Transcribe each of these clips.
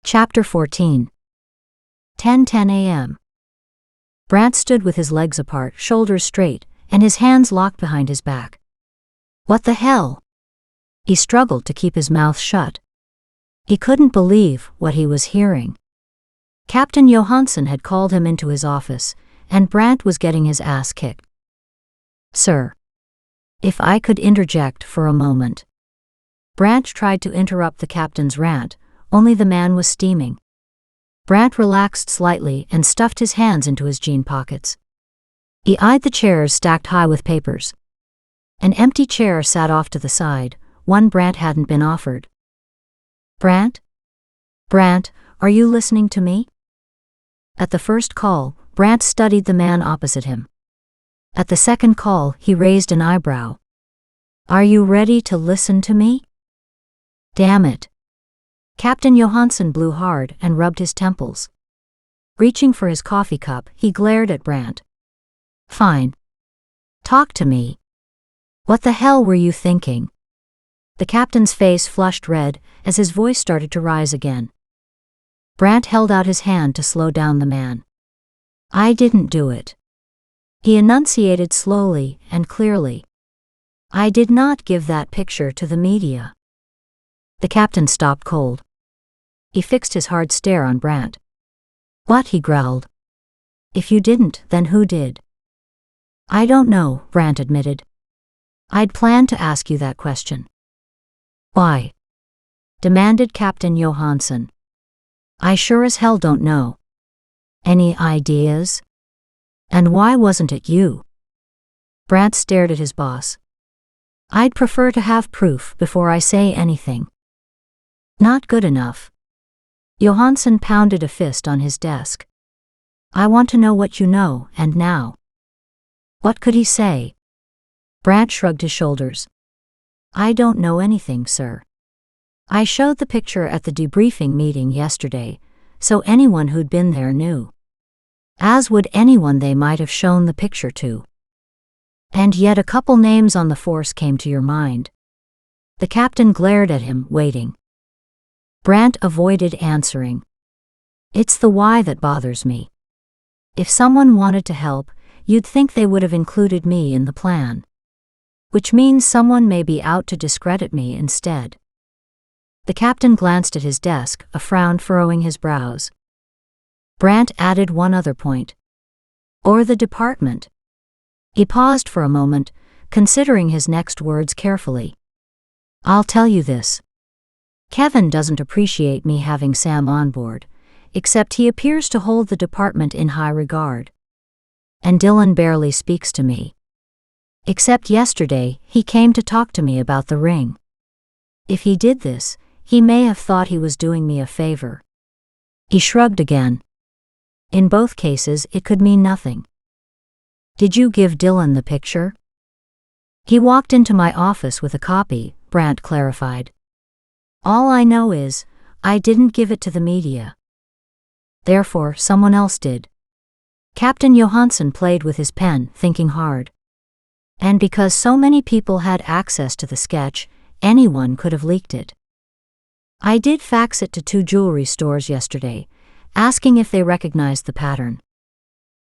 Chapter 14. 10:10 a.m. Brant stood with his legs apart, shoulders straight, and his hands locked behind his back. What the hell? He struggled to keep his mouth shut. He couldn't believe what he was hearing. Captain Johansson had called him into his office, and Brant was getting his ass kicked. Sir. If I could interject for a moment. Brant tried to interrupt the captain's rant, only the man was steaming. Brant relaxed slightly and stuffed his hands into his jean pockets. He eyed the chairs stacked high with papers. An empty chair sat off to the side, one Brant hadn't been offered. Brant? Brant, are you listening to me? At the first call, Brant studied the man opposite him. At the second call, he raised an eyebrow. Are you ready to listen to me? Damn it. Captain Johansson blew hard and rubbed his temples. Reaching for his coffee cup, he glared at Brant. Fine. Talk to me. What the hell were you thinking? The captain's face flushed red as his voice started to rise again. Brant held out his hand to slow down the man. I didn't do it. He enunciated slowly and clearly. I did not give that picture to the media. The captain stopped cold. He fixed his hard stare on Brant. What? He growled. If you didn't, then who did? I don't know, Brant admitted. I'd planned to ask you that question. Why? Demanded Captain Johansson. I sure as hell don't know. Any ideas? And why wasn't it you? Brant stared at his boss. I'd prefer to have proof before I say anything. Not good enough. Johansson pounded a fist on his desk. I want to know what you know, and now. What could he say? Brant shrugged his shoulders. I don't know anything, sir. I showed the picture at the debriefing meeting yesterday, so anyone who'd been there knew. As would anyone they might have shown the picture to. And yet a couple names on the force came to your mind. The captain glared at him, waiting. Brant avoided answering. It's the why that bothers me. If someone wanted to help, you'd think they would have included me in the plan. Which means someone may be out to discredit me instead. The captain glanced at his desk, a frown furrowing his brows. Brant added one other point. Or the department. He paused for a moment, considering his next words carefully. I'll tell you this. Kevin doesn't appreciate me having Sam on board, except he appears to hold the department in high regard. And Dylan barely speaks to me. Except yesterday, he came to talk to me about the ring. If he did this, he may have thought he was doing me a favor. He shrugged again. In both cases, it could mean nothing. Did you give Dylan the picture? He walked into my office with a copy, Brant clarified. All I know is, I didn't give it to the media. Therefore, someone else did. Captain Johansson played with his pen, thinking hard. And because so many people had access to the sketch, anyone could have leaked it. I did fax it to 2 jewelry stores yesterday, asking if they recognized the pattern.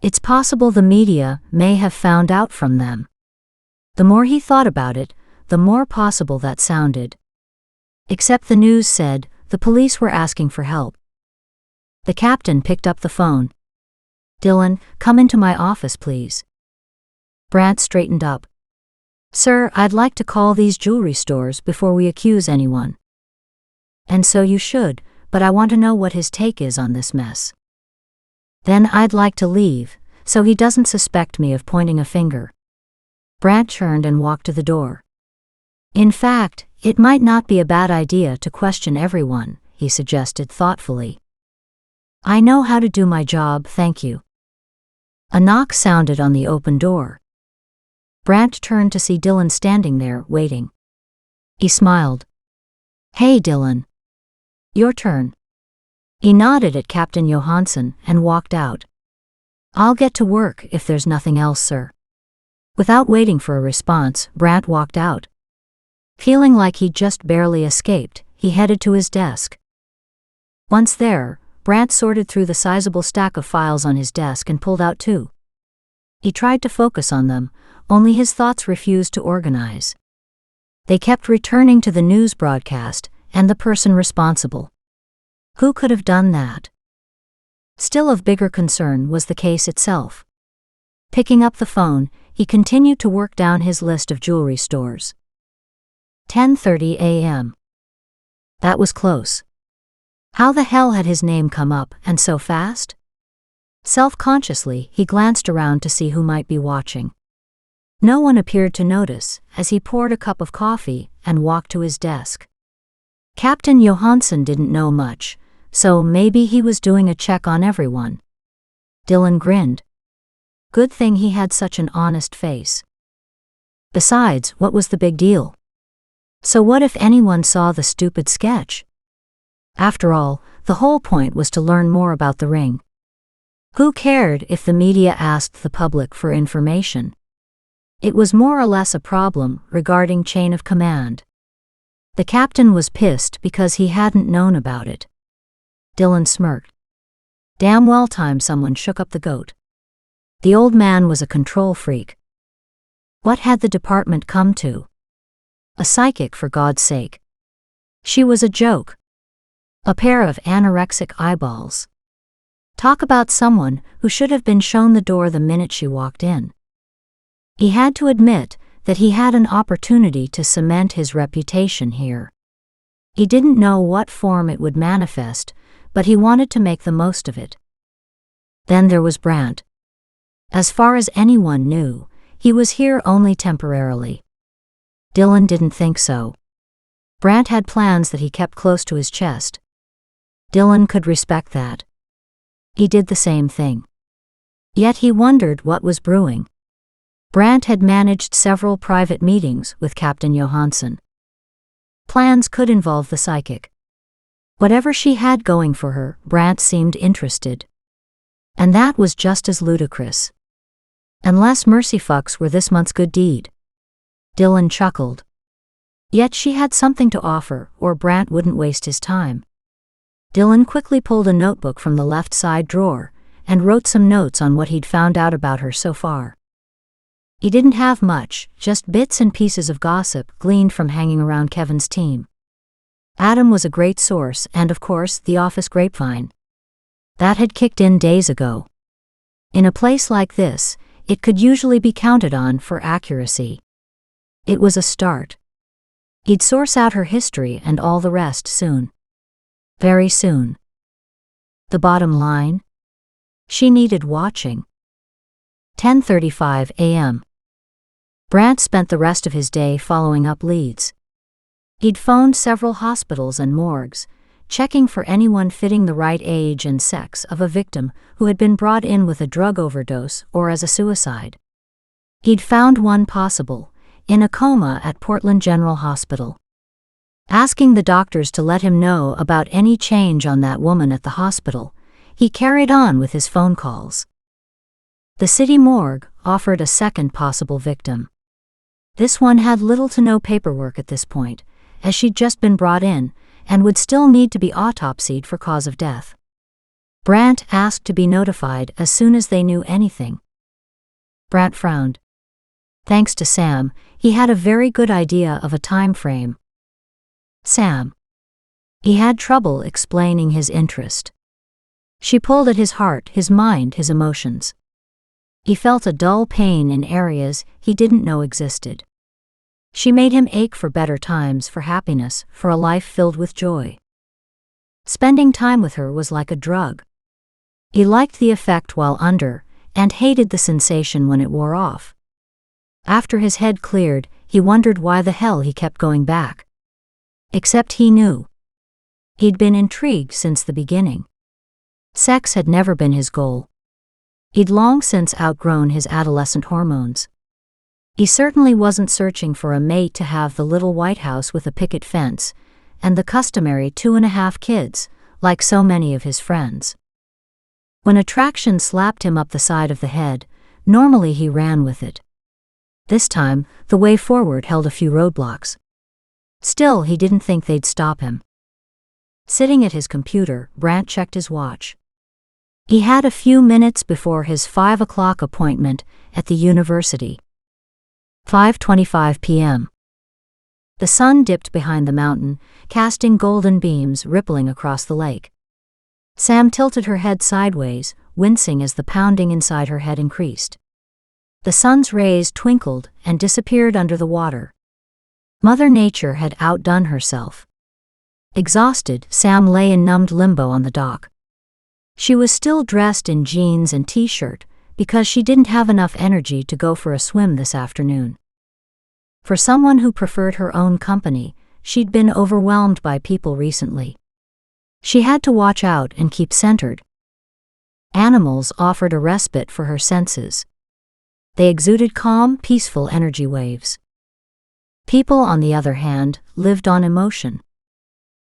It's possible the media may have found out from them. The more he thought about it, the more possible that sounded. Except the news said the police were asking for help. The captain picked up the phone. Dylan, come into my office, please. Brant straightened up. Sir, I'd like to call these jewelry stores before we accuse anyone. And so you should, but I want to know what his take is on this mess. Then I'd like to leave, so he doesn't suspect me of pointing a finger. Brant turned and walked to the door. In fact, it might not be a bad idea to question everyone, he suggested thoughtfully. I know how to do my job, thank you. A knock sounded on the open door. Brant turned to see Dylan standing there, waiting. He smiled. Hey, Dylan. Your turn. He nodded at Captain Johansson and walked out. I'll get to work if there's nothing else, sir. Without waiting for a response, Brant walked out. Feeling like he'd just barely escaped, he headed to his desk. Once there, Brant sorted through the sizable stack of files on his desk and pulled out 2. He tried to focus on them, only his thoughts refused to organize. They kept returning to the news broadcast and the person responsible. Who could have done that? Still of bigger concern was the case itself. Picking up the phone, he continued to work down his list of jewelry stores. 10:30 a.m. That was close. How the hell had his name come up, and so fast? Self-consciously, he glanced around to see who might be watching. No one appeared to notice as he poured a cup of coffee and walked to his desk. Captain Johansson didn't know much, so maybe he was doing a check on everyone. Dylan grinned. Good thing he had such an honest face. Besides, what was the big deal? So what if anyone saw the stupid sketch? After all, the whole point was to learn more about the ring. Who cared if the media asked the public for information? It was more or less a problem regarding chain of command. The captain was pissed because he hadn't known about it. Dylan smirked. Damn well time someone shook up the goat. The old man was a control freak. What had the department come to? A psychic, for God's sake. She was a joke. A pair of anorexic eyeballs. Talk about someone who should have been shown the door the minute she walked in. He had to admit that he had an opportunity to cement his reputation here. He didn't know what form it would manifest, but he wanted to make the most of it. Then there was Brant. As far as anyone knew, he was here only temporarily. Dylan didn't think so. Brant had plans that he kept close to his chest. Dylan could respect that. He did the same thing. Yet he wondered what was brewing. Brant had managed several private meetings with Captain Johansson. Plans could involve the psychic. Whatever she had going for her, Brant seemed interested. And that was just as ludicrous. Unless mercyfucks were this month's good deed. Dylan chuckled. Yet she had something to offer, or Brant wouldn't waste his time. Dylan quickly pulled a notebook from the left side drawer and wrote some notes on what he'd found out about her so far. He didn't have much, just bits and pieces of gossip gleaned from hanging around Kevin's team. Adam was a great source and, of course, the office grapevine. That had kicked in days ago. In a place like this, it could usually be counted on for accuracy. It was a start. He'd source out her history and all the rest soon. Very soon. The bottom line? She needed watching. 10:35 a.m. Brant spent the rest of his day following up leads. He'd phoned several hospitals and morgues, checking for anyone fitting the right age and sex of a victim who had been brought in with a drug overdose or as a suicide. He'd found one possible, in a coma at Portland General Hospital. Asking the doctors to let him know about any change on that woman at the hospital, he carried on with his phone calls. The city morgue offered a second possible victim. This one had little to no paperwork at this point, as she'd just been brought in, and would still need to be autopsied for cause of death. Brant asked to be notified as soon as they knew anything. Brant frowned. Thanks to Sam, he had a very good idea of a time frame. Sam. He had trouble explaining his interest. She pulled at his heart, his mind, his emotions. He felt a dull pain in areas he didn't know existed. She made him ache for better times, for happiness, for a life filled with joy. Spending time with her was like a drug. He liked the effect while under, and hated the sensation when it wore off. After his head cleared, he wondered why the hell he kept going back. Except he knew. He'd been intrigued since the beginning. Sex had never been his goal. He'd long since outgrown his adolescent hormones. He certainly wasn't searching for a mate to have the little White House with a picket fence, and the customary 2.5 kids, like so many of his friends. When attraction slapped him up the side of the head, normally he ran with it. This time, the way forward held a few roadblocks. Still, he didn't think they'd stop him. Sitting at his computer, Brant checked his watch. He had a few minutes before his 5 o'clock appointment at the university. 5:25 p.m. The sun dipped behind the mountain, casting golden beams rippling across the lake. Sam tilted her head sideways, wincing as the pounding inside her head increased. The sun's rays twinkled and disappeared under the water. Mother Nature had outdone herself. Exhausted, Sam lay in numbed limbo on the dock. She was still dressed in jeans and t-shirt because she didn't have enough energy to go for a swim this afternoon. For someone who preferred her own company, she'd been overwhelmed by people recently. She had to watch out and keep centered. Animals offered a respite for her senses. They exuded calm, peaceful energy waves. People, on the other hand, lived on emotion.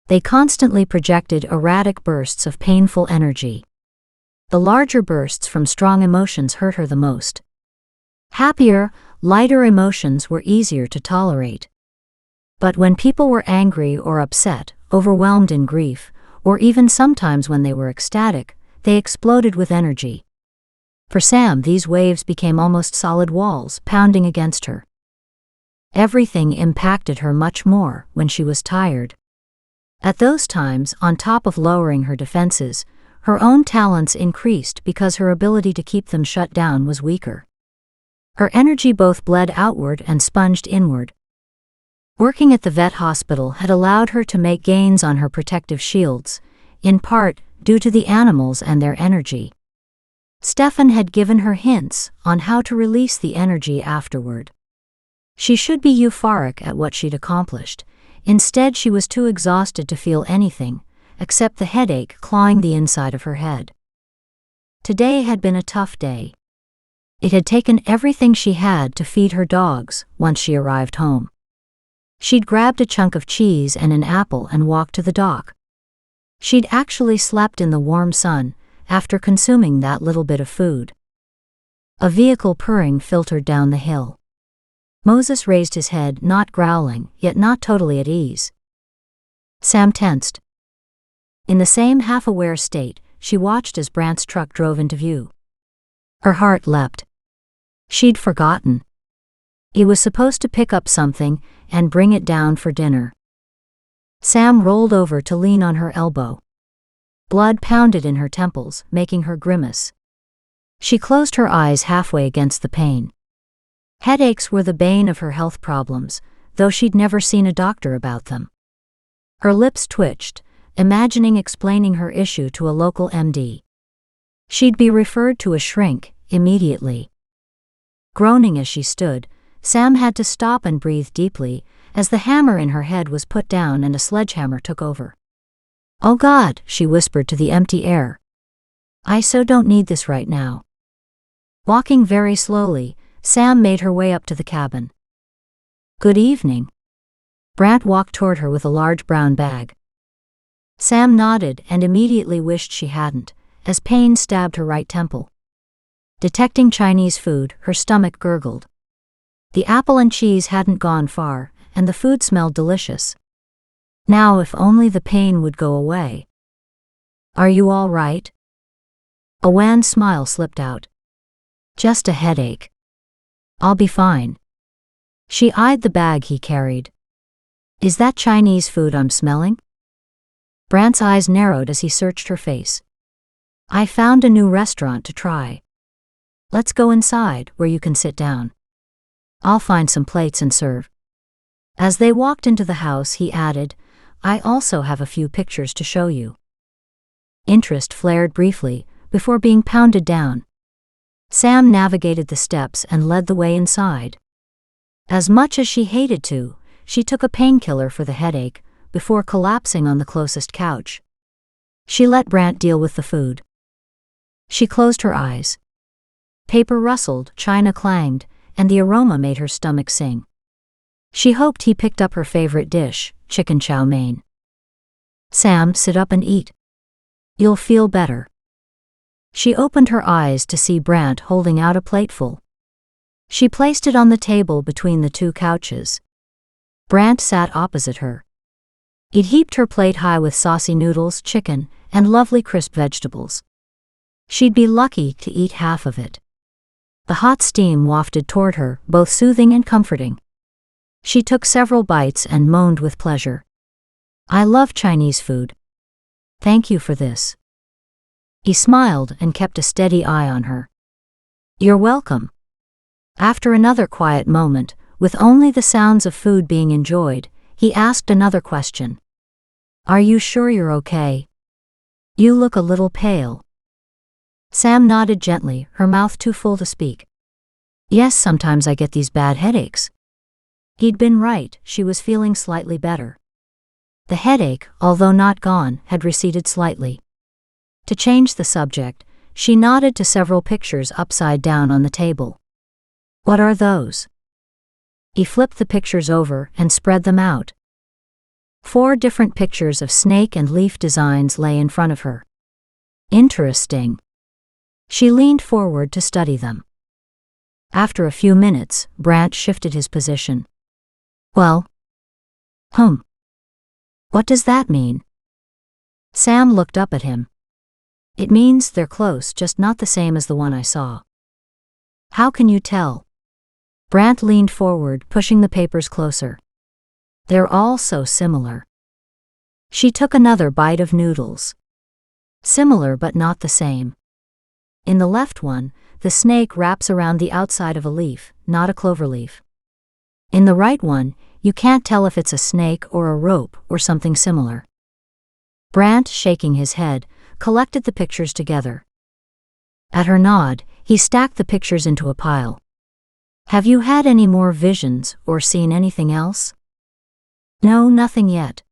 They constantly projected erratic bursts of painful energy. The larger bursts from strong emotions hurt her the most. Happier, lighter emotions were easier to tolerate. But when people were angry or upset, overwhelmed in grief, or even sometimes when they were ecstatic, they exploded with energy. For Sam, these waves became almost solid walls, pounding against her. Everything impacted her much more when she was tired. At those times, on top of lowering her defenses, her own talents increased because her ability to keep them shut down was weaker. Her energy both bled outward and sponged inward. Working at the vet hospital had allowed her to make gains on her protective shields, in part due to the animals and their energy. Stefan had given her hints on how to release the energy afterward. She should be euphoric at what she'd accomplished. Instead, she was too exhausted to feel anything, except the headache clawing the inside of her head. Today had been a tough day. It had taken everything she had to feed her dogs once she arrived home. She'd grabbed a chunk of cheese and an apple and walked to the dock. She'd actually slept in the warm sun after consuming that little bit of food. A vehicle purring filtered down the hill. Moses raised his head, not growling, yet not totally at ease. Sam tensed. In the same half-aware state, she watched as Brant's truck drove into view. Her heart leapt. She'd forgotten. He was supposed to pick up something and bring it down for dinner. Sam rolled over to lean on her elbow. Blood pounded in her temples, making her grimace. She closed her eyes halfway against the pain. Headaches were the bane of her health problems, though she'd never seen a doctor about them. Her lips twitched, imagining explaining her issue to a local MD. She'd be referred to a shrink immediately. Groaning as she stood, Sam had to stop and breathe deeply as the hammer in her head was put down and a sledgehammer took over. "Oh God," she whispered to the empty air. "I so don't need this right now." Walking very slowly, Sam made her way up to the cabin. "Good evening." Brant walked toward her with a large brown bag. Sam nodded and immediately wished she hadn't, as pain stabbed her right temple. Detecting Chinese food, her stomach gurgled. The apple and cheese hadn't gone far, and the food smelled delicious. Now if only the pain would go away. "Are you all right?" A wan smile slipped out. "Just a headache. I'll be fine." She eyed the bag he carried. "Is that Chinese food I'm smelling?" Brant's eyes narrowed as he searched her face. "I found a new restaurant to try. Let's go inside where you can sit down. I'll find some plates and serve." As they walked into the house, he added, "I also have a few pictures to show you." Interest flared briefly, before being pounded down. Sam navigated the steps and led the way inside. As much as she hated to, she took a painkiller for the headache, before collapsing on the closest couch. She let Brant deal with the food. She closed her eyes. Paper rustled, china clanged, and the aroma made her stomach sing. She hoped he picked up her favorite dish, chicken chow mein. "Sam, sit up and eat. You'll feel better." She opened her eyes to see Brant holding out a plateful. She placed it on the table between the two couches. Brant sat opposite her. It heaped her plate high with saucy noodles, chicken, and lovely crisp vegetables. She'd be lucky to eat half of it. The hot steam wafted toward her, both soothing and comforting. She took several bites and moaned with pleasure. "I love Chinese food. Thank you for this." He smiled and kept a steady eye on her. "You're welcome." After another quiet moment, with only the sounds of food being enjoyed, he asked another question. "Are you sure you're okay? You look a little pale." Sam nodded gently, her mouth too full to speak. "Yes, sometimes I get these bad headaches." He'd been right, she was feeling slightly better. The headache, although not gone, had receded slightly. To change the subject, she nodded to several pictures upside down on the table. "What are those?" He flipped the pictures over and spread them out. 4 different pictures of snake and leaf designs lay in front of her. Interesting. She leaned forward to study them. After a few minutes, Brant shifted his position. "Well, what does that mean?" Sam looked up at him. "It means they're close, just not the same as the one I saw." "How can you tell?" Brant leaned forward, pushing the papers closer. "They're all so similar." She took another bite of noodles. Similar but not the same. In the left one, the snake wraps around the outside of a leaf, not a clover leaf. In the right one, you can't tell if it's a snake or a rope or something similar. Brant, shaking his head, collected the pictures together. At her nod, he stacked the pictures into a pile. "Have you had any more visions or seen anything else?" "No, nothing yet."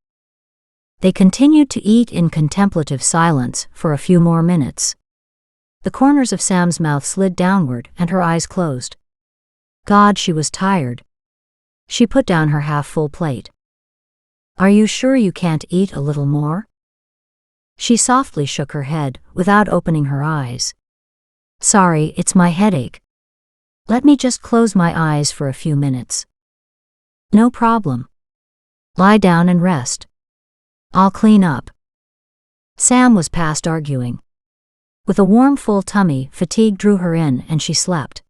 They continued to eat in contemplative silence for a few more minutes. The corners of Sam's mouth slid downward and her eyes closed. God, she was tired. She put down her half-full plate. "Are you sure you can't eat a little more?" She softly shook her head, without opening her eyes. "Sorry, it's my headache. Let me just close my eyes for a few minutes." "No problem. Lie down and rest. I'll clean up." Sam was past arguing. With a warm, full tummy, fatigue drew her in and she slept.